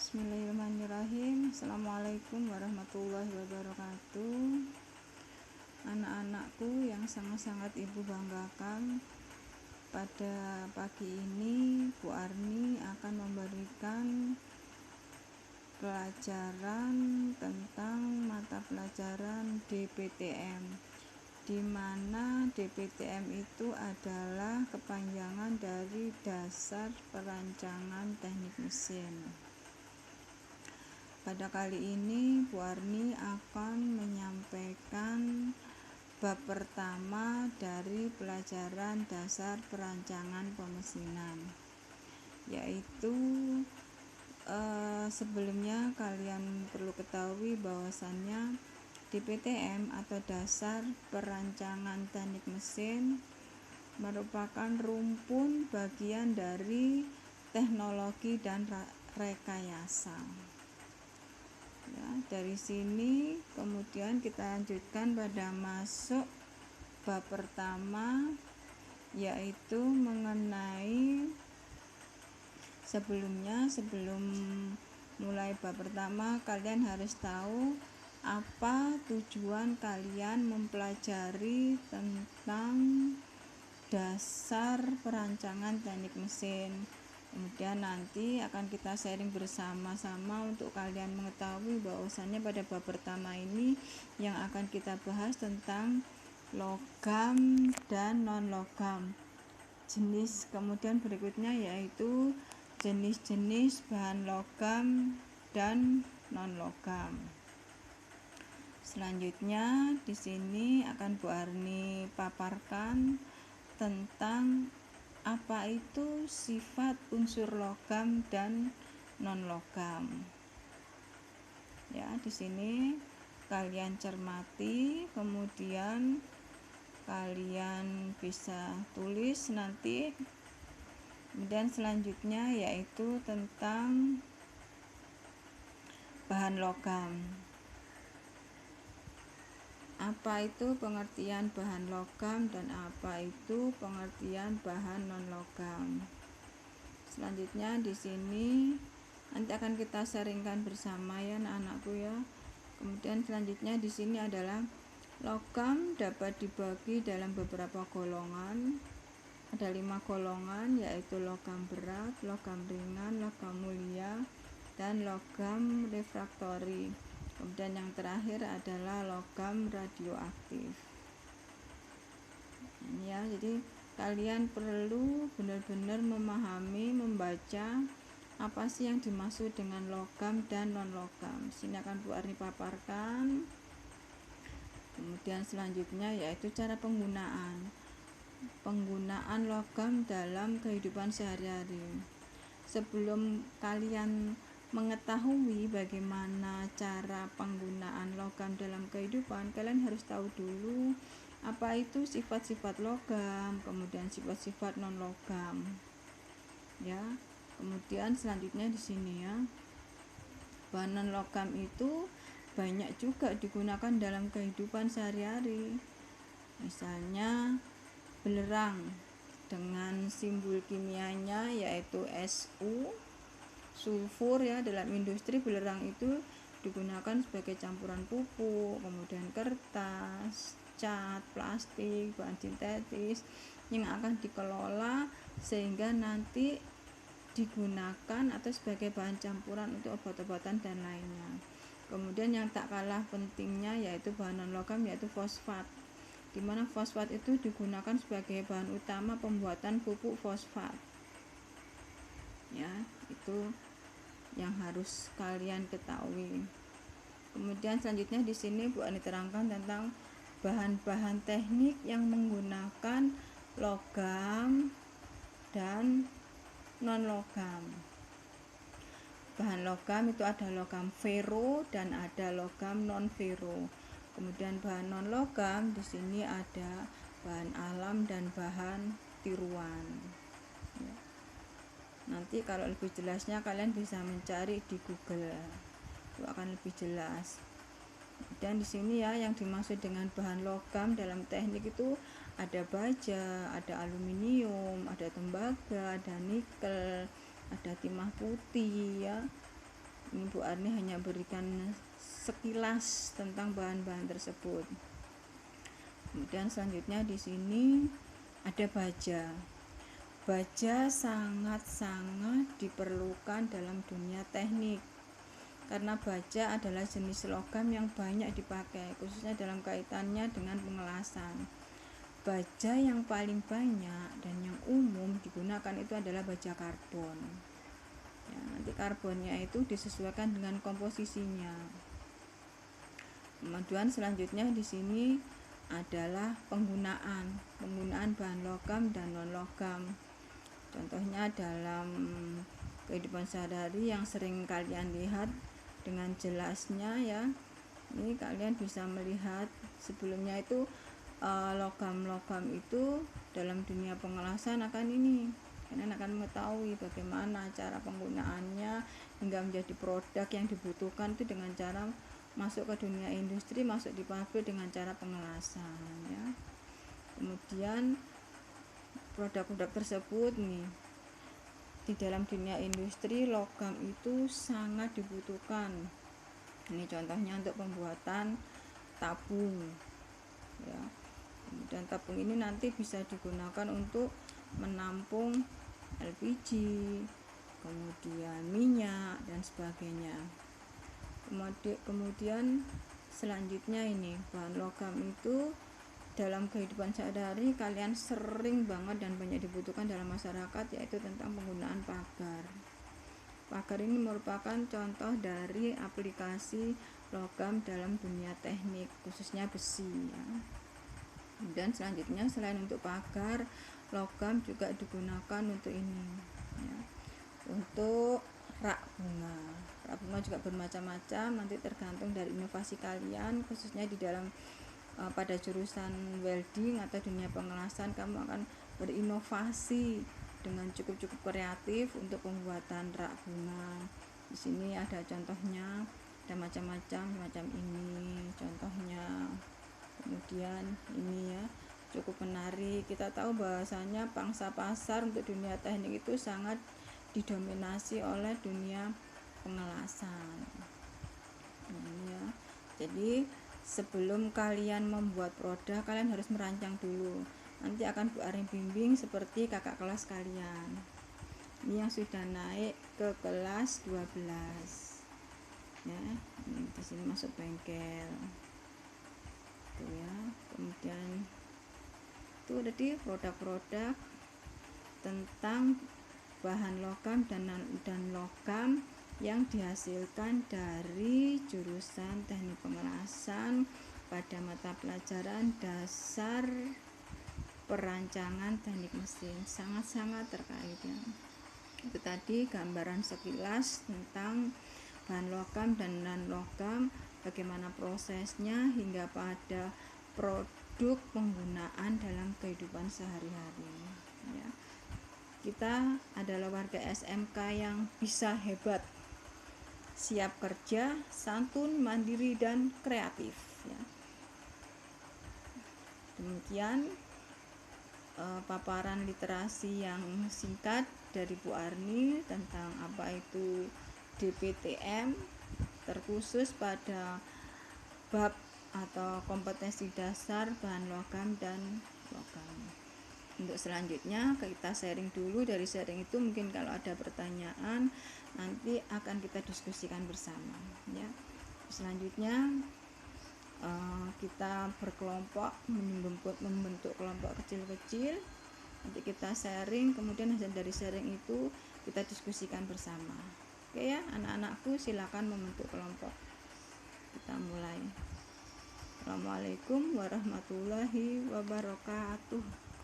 Bismillahirrahmanirrahim. Assalamualaikum warahmatullahi wabarakatuh. Anak-anakku yang sangat-sangat ibu banggakan, pada pagi ini Bu Arni akan memberikan pelajaran tentang mata pelajaran DPTM, di mana DPTM itu adalah kepanjangan dari Dasar Perancangan Teknik Mesin. Pada kali ini Bu Arni akan menyampaikan bab pertama dari pelajaran dasar perancangan pemesinan, yaitu sebelumnya kalian perlu ketahui bahwasannya DPTM atau Dasar Perancangan Teknik Mesin merupakan rumpun bagian dari teknologi dan rekayasa. Ya, dari sini kemudian kita lanjutkan pada masuk bab pertama, yaitu mengenai sebelum mulai bab pertama kalian harus tahu apa tujuan kalian mempelajari tentang dasar perancangan teknik mesin. Kemudian nanti akan kita sharing bersama-sama untuk kalian mengetahui bahwasannya pada bab pertama ini yang akan kita bahas tentang logam dan non-logam jenis. Kemudian berikutnya yaitu jenis-jenis bahan logam dan non-logam. Selanjutnya di sini akan Bu Arni paparkan tentang apa itu sifat unsur logam dan non-logam. Ya, di sini kalian cermati, kemudian kalian bisa tulis nanti. Kemudian selanjutnya yaitu tentang bahan logam. Apa itu pengertian bahan logam dan apa itu pengertian bahan non-logam. Selanjutnya di sini nanti akan kita sharingkan bersama ya anak-anakku ya. Kemudian selanjutnya di sini adalah logam dapat dibagi dalam beberapa golongan. Ada 5 golongan, yaitu logam berat, logam ringan, logam mulia, dan logam refraktori. Kemudian yang terakhir adalah logam radioaktif. Ya, jadi kalian perlu benar-benar memahami, membaca apa sih yang dimaksud dengan logam dan non-logam. Sini akan Bu Arni paparkan. Kemudian selanjutnya yaitu cara penggunaan logam dalam kehidupan sehari-hari. Sebelum kalian mengetahui bagaimana cara penggunaan logam dalam kehidupan, kalian harus tahu dulu apa itu sifat-sifat logam, kemudian sifat-sifat non-logam. Ya, kemudian selanjutnya di sini ya, bahan non-logam itu banyak juga digunakan dalam kehidupan sehari-hari. Misalnya belerang dengan simbol kimianya yaitu Su, sulfur ya. Dalam industri belerang itu digunakan sebagai campuran pupuk, kemudian kertas, cat, plastik, bahan sintetis yang akan dikelola sehingga nanti digunakan atau sebagai bahan campuran untuk obat-obatan dan lainnya. Kemudian yang tak kalah pentingnya yaitu bahan non-logam yaitu fosfat, di mana fosfat itu digunakan sebagai bahan utama pembuatan pupuk fosfat. Ya, itu yang harus kalian ketahui. Kemudian selanjutnya di sini Bu Ani terangkan tentang bahan-bahan teknik yang menggunakan logam dan non-logam. Bahan logam itu ada logam fero dan ada logam non-fero. Kemudian bahan non-logam di sini ada bahan alam dan bahan tiruan. Ya. Nanti kalau lebih jelasnya kalian bisa mencari di Google, itu akan lebih jelas. Dan di sini ya yang dimaksud dengan bahan logam dalam teknik itu ada baja, ada aluminium, ada tembaga, ada nikel, ada timah putih ya. Ini Bu Arni hanya berikan sekilas tentang bahan-bahan tersebut. Kemudian selanjutnya di sini ada baja. Baja sangat-sangat diperlukan dalam dunia teknik, karena baja adalah jenis logam yang banyak dipakai, khususnya dalam kaitannya dengan pengelasan. Baja yang paling banyak dan yang umum digunakan itu adalah baja karbon. Ya, nanti karbonnya itu disesuaikan dengan komposisinya. Kemudian selanjutnya di sini adalah penggunaan bahan logam dan non logam. Contohnya dalam kehidupan sehari-hari yang sering kalian lihat dengan jelasnya ya. Ini kalian bisa melihat sebelumnya itu logam-logam itu dalam dunia pengelasan akan ini. Kalian akan mengetahui bagaimana cara penggunaannya hingga menjadi produk yang dibutuhkan itu dengan cara masuk ke dunia industri, masuk di pabrik dengan cara pengelasan ya. Kemudian produk-produk tersebut nih di dalam dunia industri logam itu sangat dibutuhkan. Ini contohnya untuk pembuatan tabung ya. Kemudian tabung ini nanti bisa digunakan untuk menampung LPG, kemudian minyak dan sebagainya. Kemudian selanjutnya ini bahan logam itu dalam kehidupan sehari-hari kalian sering banget dan banyak dibutuhkan dalam masyarakat, yaitu tentang penggunaan pagar. Pagar ini merupakan contoh dari aplikasi logam dalam dunia teknik, khususnya besi ya. Dan selanjutnya selain untuk pagar, logam juga digunakan untuk ini ya, untuk rak bunga. Rak bunga juga bermacam-macam, nanti tergantung dari inovasi kalian, khususnya di dalam pada jurusan welding atau dunia pengelasan, kamu akan berinovasi dengan cukup kreatif untuk pembuatan rak bunga. Di sini ada contohnya, ada macam-macam semacam ini contohnya. Kemudian ini ya, cukup menarik. Kita tahu bahwasanya pangsa pasar untuk dunia teknik itu sangat didominasi oleh dunia pengelasan. Ini ya. Jadi sebelum kalian membuat produk, kalian harus merancang dulu. Nanti akan Bu Arni bimbing seperti kakak kelas kalian. Ini yang sudah naik ke kelas 12. Ya, ini di sini masuk bengkel. Tuh ya. Kemudian itu tadi produk-produk tentang bahan logam dan logam yang dihasilkan dari jurusan teknik pengelasan pada mata pelajaran dasar perancangan teknik mesin. Sangat-sangat terkait ya. Itu tadi gambaran sekilas tentang bahan logam dan non logam, bagaimana prosesnya hingga pada produk penggunaan dalam kehidupan sehari-hari ya. Kita adalah warga SMK yang bisa hebat, siap kerja, santun, mandiri, dan kreatif ya. Demikian paparan literasi yang singkat dari Bu Arni tentang apa itu DPTM, terkhusus pada bab atau kompetensi dasar bahan logam dan logam. Untuk selanjutnya kita sharing dulu. Dari sharing itu mungkin kalau ada pertanyaan nanti akan kita diskusikan bersama ya. Selanjutnya kita berkelompok, membentuk kelompok kecil-kecil, nanti kita sharing, kemudian hasil dari sharing itu kita diskusikan bersama. Oke ya anak-anakku, silakan membentuk kelompok. Kita mulai. Assalamualaikum warahmatullahi wabarakatuh.